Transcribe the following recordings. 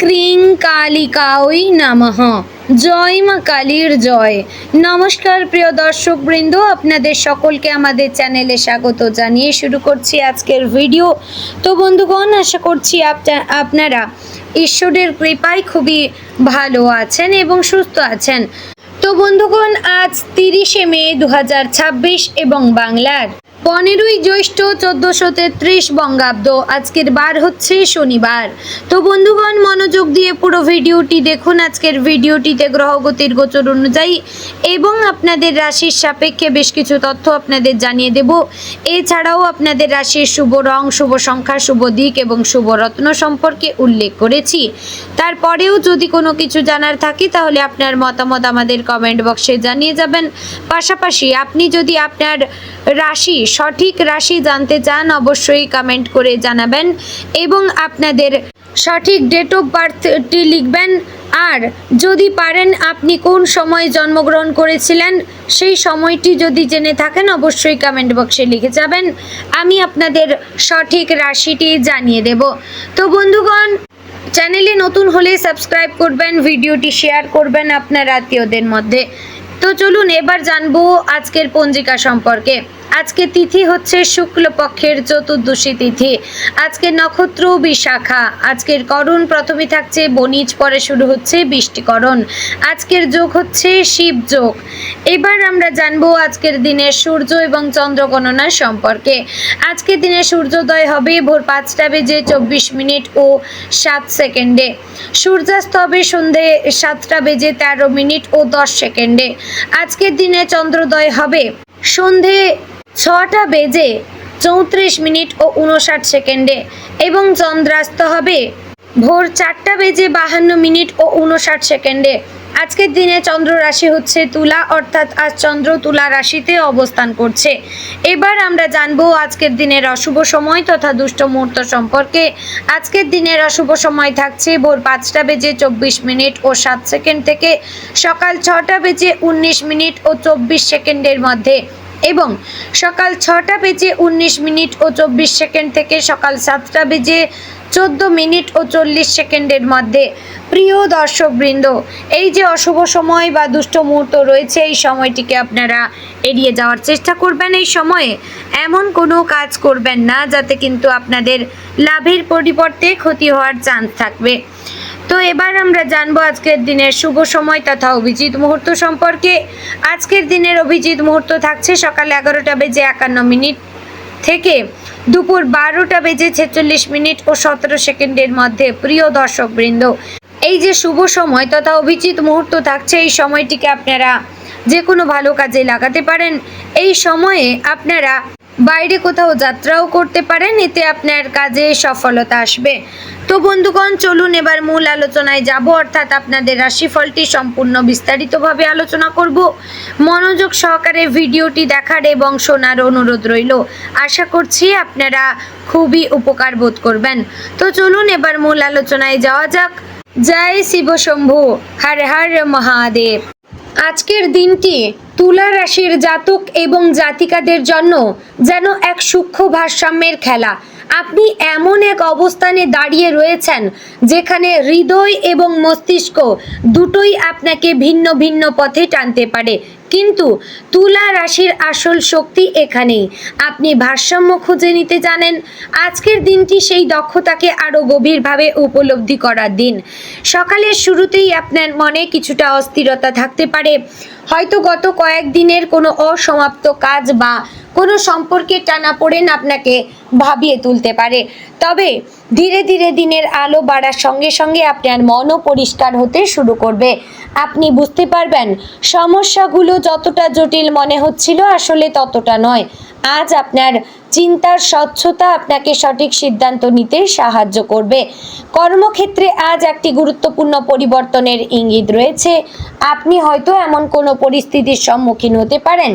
ক্রিং কালিকাই নমঃ। জয় মা কালীর জয়। নমস্কার প্রিয় দর্শক বৃন্দ, আপনাদের সকলকে আমাদের চ্যানেলে স্বাগত জানিয়ে শুরু করছি আজকের ভিডিও। তো বন্ধুগণ, আশা করছি আপনারা ঈশ্বরের কৃপায় খুবই ভালো আছেন এবং সুস্থ আছেন। তো বন্ধুগণ, আজ 30শে মে 2026 এবং বাংলার 15ই জ্যৈষ্ঠ 1433 বঙ্গাব্দ। আজকের বার হচ্ছে শনিবার। তো বন্ধুগণ, মনোযোগ দিয়ে পুরো ভিডিওটি দেখুন। আজকের ভিডিওটিতে গ্রহগতির গোচর অনুযায়ী এবং আপনাদের রাশির সাপেক্ষে বেশ কিছু তথ্য আপনাদের জানিয়ে দেব। এছাড়াও আপনাদের রাশির শুভ রং, শুভ সংখ্যা, শুভ দিক এবং শুভ রত্ন সম্পর্কে উল্লেখ করেছি। তারপরেও যদি কোনো কিছু জানার থাকে তাহলে আপনার মতামত আমাদের কমেন্ট বক্সে জানিয়ে যাবেন। পাশাপাশি আপনি যদি আপনার রাশি, সঠিক রাশি জানতে চান অবশ্যই কমেন্ট করে জানাবেন এবং আপনাদের সঠিক ডেট অফ বার্থটি লিখবেন। আর যদি পারেন আপনি কোন সময় জন্মগ্রহণ করেছিলেন সেই সময়টি যদি জেনে থাকেন অবশ্যই কমেন্ট বক্সে লিখে যাবেন, আমি আপনাদের সঠিক রাশিটি জানিয়ে দেব। তো বন্ধুগণ, চ্যানেলে নতুন হলে সাবস্ক্রাইব করবেন, ভিডিওটি শেয়ার করবেন আপনার আত্মীয়দের মধ্যে। তো চলুন এবার জানবো আজকের পঞ্জিকা সম্পর্কে। আজকে তিথি হচ্ছে শুক্লপক্ষের চতুর্দশী তিথি। আজকের নক্ষত্র বিশাখা। আজকের করণ প্রথমে থাকছে বণিজ, পরে শুরু হচ্ছে বৃষ্টিকরণ। আজকের যোগ হচ্ছে শিব যোগ। এবার আমরা জানবো আজকের দিনের সূর্য এবং চন্দ্র গণনা সম্পর্কে। আজকের দিনে সূর্যোদয় হবে ভোর 5টা বেজে 24 মিনিট ও 7 সেকেন্ডে। সূর্যাস্ত হবে সন্ধে 7টা বেজে 13 মিনিট ও 10 সেকেন্ডে। আজকের দিনে চন্দ্রোদয় হবে সন্ধে 6টা বেজে 34 মিনিট ও 59 সেকেন্ডে এবং চন্দ্রাস্ত হবে ভোর 4টা বেজে 52 মিনিট ও 59 সেকেন্ডে। আজকের দিনে চন্দ্র রাশি হচ্ছে তুলা, অর্থাৎ আজ চন্দ্র তুলা রাশিতে অবস্থান করছে। এবার আমরা জানবো আজকের দিনের অশুভ সময় তথা দুষ্ট মুহূর্ত সম্পর্কে। আজকের দিনের অশুভ সময় থাকছে ভোর 5টা বেজে 24 মিনিট ও 7 সেকেন্ড থেকে সকাল 6টা বেজে 19 মিনিট ও 24 সেকেন্ডের মধ্যে এবং সকাল 6টা বেজে 19 মিনিট ও 24 সেকেন্ড থেকে সকাল 7টা বেজে 14 মিনিট ও 40 সেকেন্ডের মধ্যে। প্রিয় দর্শকবৃন্দ, এই যে অশুভ সময় বা দুষ্ট মুহূর্ত রয়েছে এই সময়টিকে আপনারা এড়িয়ে যাওয়ার চেষ্টা করবেন। এই সময়ে এমন কোনো কাজ করবেন না যাতে কিন্তু আপনাদের লাভের পরিবর্তে ক্ষতি হওয়ার চান্স থাকবে। তো এবার আমরা জানবো আজকের দিনের শুভ সময় তথা অভিজিৎ মুহূর্ত সম্পর্কে। আজকের দিনের অভিজিৎ মুহূর্ত থাকছে সকাল 11টা বেজে 51 মিনিট থেকে দুপুর 12টা বেজে 46 মিনিট ও 17 সেকেন্ডের মধ্যে। প্রিয় দর্শকবৃন্দ, এই যে শুভ সময় তথা অভিজিৎ মুহূর্ত থাকছে এই সময়টিকে আপনারা যে কোনো ভালো কাজে লাগাতে পারেন। এই সময়ে আপনারা বাইরে কোথাও যাত্রাও করতে পারেন, এতে আপনার কাজে সফলতা আসবে। তো বন্ধুগণ, চলুন এবার মূল আলোচনায় যাব, অর্থাৎ আপনাদের রাশিফলটি সম্পূর্ণ বিস্তারিতভাবে আলোচনা করব। মনোযোগ সহকারে ভিডিওটি দেখার এবং শোনার অনুরোধ রইল। আশা করছি আপনারা খুবই উপকার বোধ করবেন। তো চলুন এবার মূল আলোচনায় যাওয়া যাক। জয় শিব শম্ভু, হর হর মহাদেব। আজকের দিনটি তুলা রাশির জাতক এবং জাতিকাদের জন্য যেন এক সূক্ষ্ম ভারসাম্যের খেলা। আপনি এমন এক অবস্থানে দাঁড়িয়ে রয়েছেন যেখানে হৃদয় এবং মস্তিষ্ক দুটোই আপনাকে ভিন্ন ভিন্ন পথে টানতে পারে, কিন্তু তুলা রাশির আসল শক্তি এখানেই। আপনি ভারসাম্য খুঁজে নিতে জানেন। আজকের দিনটি সেই দক্ষতাকে আরও গভীরভাবে উপলব্ধি করার দিন। সকালের শুরুতেই আপনার মনে কিছুটা অস্থিরতা থাকতে পারে। হয়তো গত কয়েকদিনের কোনো অসমাপ্ত কাজ বা কোনো সম্পর্কের টানাপোড়েন আপনাকে ভাবিয়ে তুলতে পারে। তবে ধীরে ধীরে দিনের আলো বাড়ার সঙ্গে সঙ্গে আপনার মনও পরিষ্কার হতে শুরু করবে। আপনি বুঝতে পারবেন সমস্যাগুলো যতটা জটিল মনে হচ্ছিল আসলে ততটা নয়। আজ আপনার চিন্তার স্বচ্ছতা আপনাকে সঠিক সিদ্ধান্ত নিতে সাহায্য করবে। কর্মক্ষেত্রে আজ একটি গুরুত্বপূর্ণ পরিবর্তনের ইঙ্গিত রয়েছে। আপনি হয়তো এমন কোনো পরিস্থিতির সম্মুখীন হতে পারেন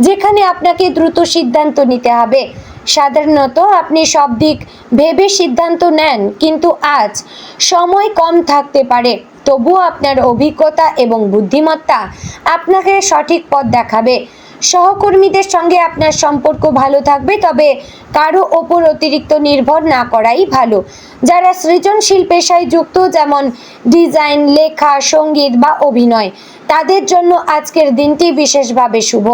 যেখানে আপনাকে দ্রুত সিদ্ধান্ত নিতে হবে। সাধারণত আপনি সব দিক ভেবে সিদ্ধান্ত নেন, কিন্তু আজ সময় কম থাকতে পারে। তবুও আপনার অভিজ্ঞতা এবং বুদ্ধিমত্তা আপনাকে সঠিক পথ দেখাবে। সহকর্মীদের সঙ্গে আপনার সম্পর্ক ভালো থাকবে, তবে কারো ওপর অতিরিক্ত নির্ভর না করাই ভালো। যারা সৃজনশীল পেশায় যুক্ত, যেমন ডিজাইন, লেখা, সঙ্গীত বা অভিনয়, তাদের জন্য আজকের দিনটি বিশেষভাবে শুভ।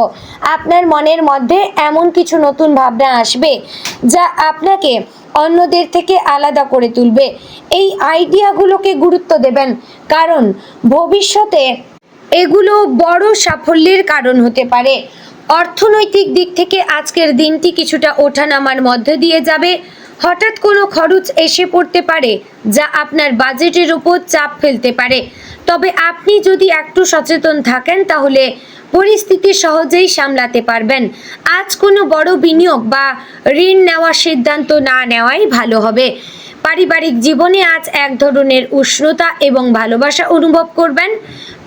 আপনার মনের মধ্যে এমন কিছু নতুন ভাবনা আসবে যা আপনাকে অন্যদের থেকে আলাদা করে তুলবে। এই আইডিয়াগুলোকে গুরুত্ব দেবেন, কারণ ভবিষ্যতে এগুলো বড় সাফল্যের কারণ হতে পারে। অর্থনৈতিক দিক থেকে আজকের দিনটি কিছুটা ওঠানামার মধ্যে দিয়ে যাবে। হঠাৎ কোনো খরচ এসে পড়তে পারে যা আপনার বাজেটের উপর চাপ ফেলতে পারে, তবে আপনি যদি একটু সচেতন থাকেন তাহলে পরিস্থিতি সহজেই সামলাতে পারবেন। আজ কোনো বড় বিনিয়োগ বা ঋণ নেওয়ার সিদ্ধান্ত না নেওয়াই ভালো হবে। পারিবারিক জীবনে আজ এক ধরনের উষ্ণতা এবং ভালোবাসা অনুভব করবেন।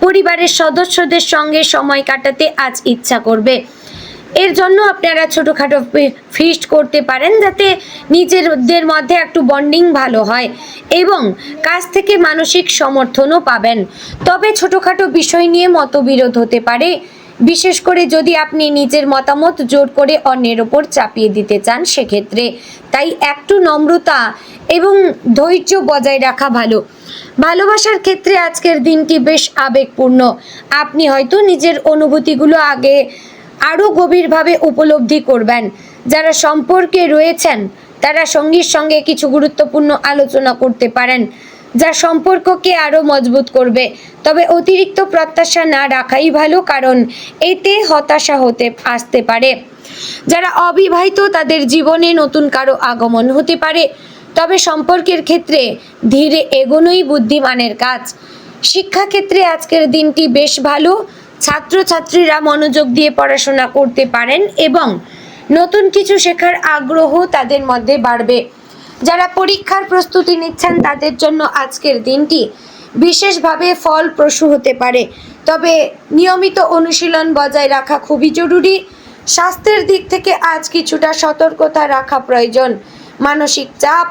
পরিবারের সদস্যদের সঙ্গে সময় কাটাতে আজ ইচ্ছা করবে। এর জন্য আপনারা ছোটোখাটো ফিস্ট করতে পারেন, যাতে নিজেদের মধ্যে একটু বন্ডিং ভালো হয় এবং কাছ থেকে মানসিক সমর্থনও পাবেন। তবে ছোটোখাটো বিষয় নিয়ে মতবিরোধ হতে পারে, বিশেষ করে যদি আপনি নিজের মতামত জোর করে অন্যের ওপর চাপিয়ে দিতে চান সেক্ষেত্রে। তাই একটু নম্রতা এবং ধৈর্য বজায় রাখা ভালো। ভালোবাসার ক্ষেত্রে আজকের দিনটি বেশ আবেগপূর্ণ। আপনি হয়তো নিজের অনুভূতিগুলো আরও গভীরভাবে উপলব্ধি করবেন। যারা সম্পর্কে রয়েছেন তারা সঙ্গীর সঙ্গে কিছু গুরুত্বপূর্ণ আলোচনা করতে পারেন, যা সম্পর্ককে আরও মজবুত করবে। তবে অতিরিক্ত প্রত্যাশা না রাখাই ভালো, কারণ এতে হতাশা আসতে পারে। যারা অবিবাহিত তাদের জীবনে নতুন কারো আগমন হতে পারে, তবে সম্পর্কের ক্ষেত্রে ধীরে এগোনোই বুদ্ধিমানের কাজ। শিক্ষাক্ষেত্রে আজকের দিনটি বেশ ভালো। ছাত্রছাত্রীরা মনোযোগ দিয়ে পড়াশোনা করতে পারেন এবং নতুন কিছু শেখার আগ্রহ তাদের মধ্যে বাড়বে। যারা পরীক্ষার প্রস্তুতি নিচ্ছেন তাদের জন্য আজকের দিনটি বিশেষভাবে ফলপ্রসূ হতে পারে, তবে নিয়মিত অনুশীলন বজায় রাখা খুবই জরুরি। স্বাস্থ্যের দিক থেকে আজ কিছুটা সতর্কতা রাখা প্রয়োজন। মানসিক চাপ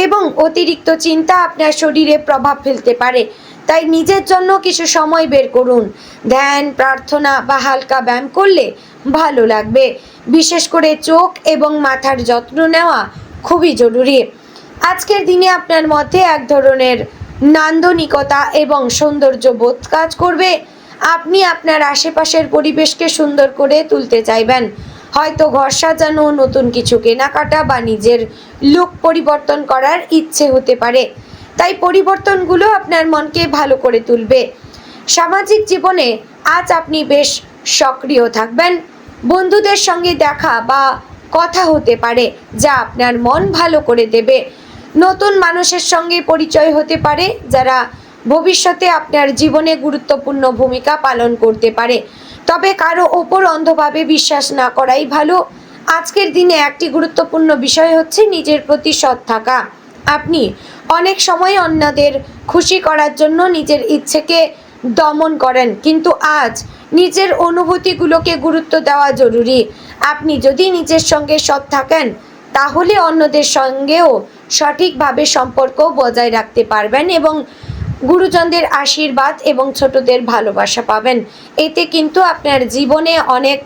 এবং অতিরিক্ত চিন্তা আপনার শরীরে প্রভাব ফেলতে পারে, তাই নিজের জন্য কিছু সময় বের করুন। ধ্যান, প্রার্থনা বা হালকা ব্যায়াম করলে ভালো লাগবে। বিশেষ করে চোখ এবং মাথার যত্ন নেওয়া খুবই জরুরি। আজকের দিনে আপনার মধ্যে এক ধরনের নান্দনিকতা এবং সৌন্দর্য বোধ কাজ করবে। আপনি আপনার আশেপাশের পরিবেশকে সুন্দর করে তুলতে চাইবেন। হয়তো ঘর সাজানো, নতুন কিছু কেনাকাটা বা নিজের লুক পরিবর্তন করার ইচ্ছে হতে পারে। তাই পরিবর্তনগুলো আপনার মনকে ভালো করে তুলবে। সামাজিক জীবনে আজ আপনি বেশ সক্রিয় থাকবেন। বন্ধুদের সঙ্গে দেখা বা কথা হতে পারে যা আপনার মন ভালো করে দেবে। নতুন মানুষের সঙ্গে পরিচয় হতে পারে যারা ভবিষ্যতে আপনার জীবনে গুরুত্বপূর্ণ ভূমিকা পালন করতে পারে, তবে কারো ওপর অন্ধভাবে বিশ্বাস না করাই ভালো। আজকের দিনে একটি গুরুত্বপূর্ণ বিষয় হচ্ছে নিজের প্রতি সৎ থাকা। আপনি অনেক সময় অন্যদের খুশি করার জন্য নিজের ইচ্ছেকে দমন করেন, কিন্তু আজ নিজের অনুভূতিগুলোকে গুরুত্ব দেওয়া জরুরি। আপনি যদি নিজের সঙ্গে সৎ থাকেন তাহলে অন্যদের সঙ্গেও সঠিকভাবে সম্পর্ক বজায় রাখতে পারবেন এবং গুরুজনদের আশীর্বাদ এবং ছোটদের ভালোবাসা পাবেন। এতে কিন্তু আপনার জীবনে অনেক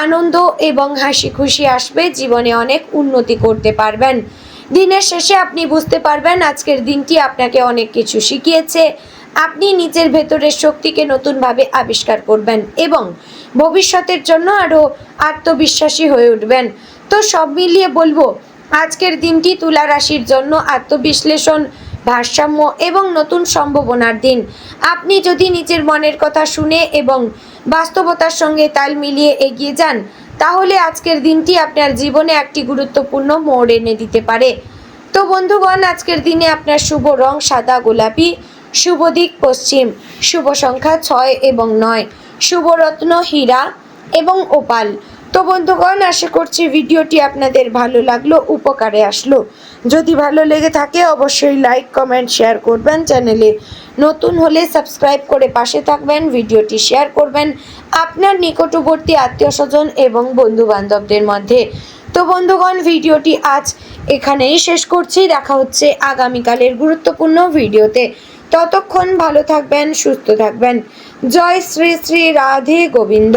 আনন্দ এবং হাসি খুশি আসবে, জীবনে অনেক উন্নতি করতে পারবেন। দিনের শেষে আপনি বুঝতে পারবেন আজকের দিনটি আপনাকে অনেক কিছু শিখিয়েছে। আপনি নিজের ভেতরের শক্তিকে নতুনভাবে আবিষ্কার করবেন এবং ভবিষ্যতের জন্য আরও আত্মবিশ্বাসী হয়ে উঠবেন। তো সব মিলিয়ে বলবো আজকের দিনটি তুলা রাশির জন্য আত্মবিশ্লেষণ, ভারসাম্য এবং নতুন সম্ভাবনার দিন। আপনি যদি নিজের মনের কথা শুনে এবং বাস্তবতার সঙ্গে তাল মিলিয়ে এগিয়ে যান তাহলে আজকের দিনটি আপনার জীবনে একটি গুরুত্বপূর্ণ মোড় এনে দিতে পারে। তো বন্ধুগণ, আজকের দিনে আপনার শুভ রং সাদা গোলাপি, শুভ দিক পশ্চিম, শুভ সংখ্যা 6 এবং 9, শুভ রত্ন হীরা এবং ওপাল। তো বন্ধুগণ, আশা করছি ভিডিওটি আপনাদের ভালো লাগলো, উপকারে আসলো। যদি ভালো লেগে থাকে অবশ্যই লাইক, কমেন্ট, শেয়ার করবেন। চ্যানেলে নতুন হলে সাবস্ক্রাইব করে পাশে থাকবেন। ভিডিওটি শেয়ার করবেন আপনার নিকটবর্তী আত্মীয় স্বজন এবং বন্ধু বান্ধবদের মধ্যে। তো বন্ধুগণ, ভিডিওটি আজ এখানেই শেষ করছি। দেখা হচ্ছে আগামীকালের গুরুত্বপূর্ণ ভিডিওতে। ততক্ষণ ভালো থাকবেন, সুস্থ থাকবেন। জয় শ্রী শ্রী রাধে গোবিন্দ।